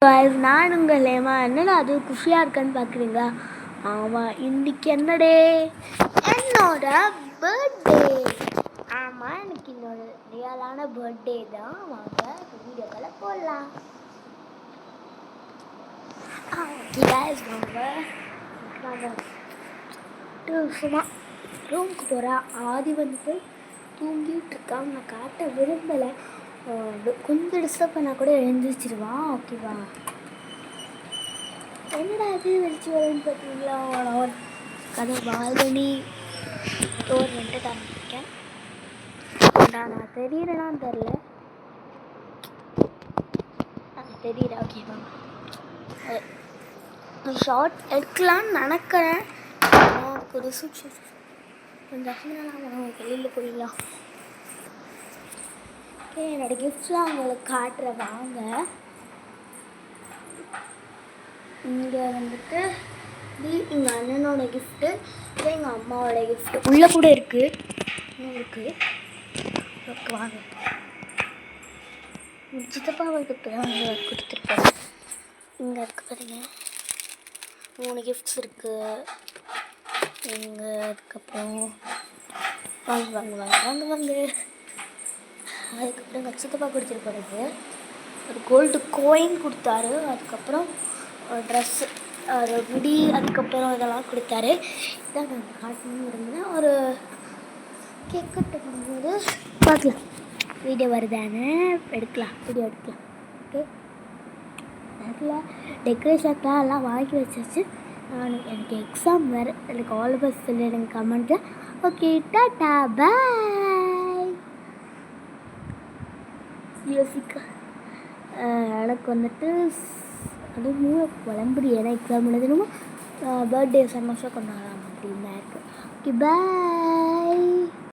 நான் உங்கள் ஹேமா. என்னடா அது குஷியாக இருக்கேன்னு பார்க்குறீங்களா? ஆமாம், இன்னைக்கு என்னடே? என்னோட பர்த்டே. ஆமாம், எனக்கு என்னோட ரியலான பர்த்டே தான். வாங்க வீடியோக்களை போடலாம். சும்மா ரூமுக்கு போகிறா. ஆதி வந்துட்டு தூங்கிட்டு இருக்கான். நான் காட்ட விரும்பலை. கொஞ்சம் டிஸ்டர்ப் பண்ணால் கூட எழுந்திரிச்சிருவான். ஓகேவா? என்னடா இது வெளிச்சு வரும்னு பார்த்தீங்களா? கதை பால்கனி டோர் வந்துட்டு காமிச்சிருக்கேன். நான் தெரியறேனான்னு தெரில. தெரியல. ஓகேவா? ஷார்ட் எடுக்கலான்னு நினைக்கிறேன். ஒரு கொஞ்சம் வெளியில் போயிடலாம். ஓகே, என்னோடய கிஃப்ட்ஸ்லாம் உங்களுக்கு காட்டுறேன் வாங்க. இங்கே வந்துட்டு எங்கள் அண்ணனோட கிஃப்ட்டு, இது எங்கள் அம்மாவோட கிஃப்ட்டு. உள்ளே கூட இருக்குது. ஓகே வாங்க. சித்தப்பாவுக்கு கொடுத்துருப்பேன். இங்கே இருக்குது பாருங்க, 3 கிஃப்ட்ஸ் இருக்குது. இங்கே அதுக்கப்புறம் வாங்க வாங்க வாங்க வாங்க வாங்க. அதுக்கப்புறம் எங்கள் சித்தப்பா கொடுத்துருப்பாரு ஒரு கோல்டு கோயின் கொடுத்தாரு. அதுக்கப்புறம் ட்ரெஸ்ஸு, ஒரு முடி, அதுக்கப்புறம் இதெல்லாம் கொடுத்தாரு. இதான் நான் காட்டணும்னு இருந்தேன். ஒரு கேக் கட் பண்ணும்போது பார்க்கலாம், வீடியோ வருதானே எடுக்கலாம், வீடியோ எடுக்கலாம். ஓகே, அதில் டெக்கரேஷன்லாம் எல்லாம் வாங்கி வச்சாச்சு. எனக்கு எக்ஸாம் வேறு. எனக்கு ஆல் பஸ் சொல்லி எனக்கு கமெண்ட்டில். ஓகே, டாடா பாய். யோசிக்க எனக்கு வந்துட்டு அதுவும் புலம்புரி. ஏன்னா எக்ஸாம் எழுதணுமோ பர்த்டே சந்தோஷம் கொண்டாடலாம் அப்படின்னு தான் இருக்குது. Okay bye.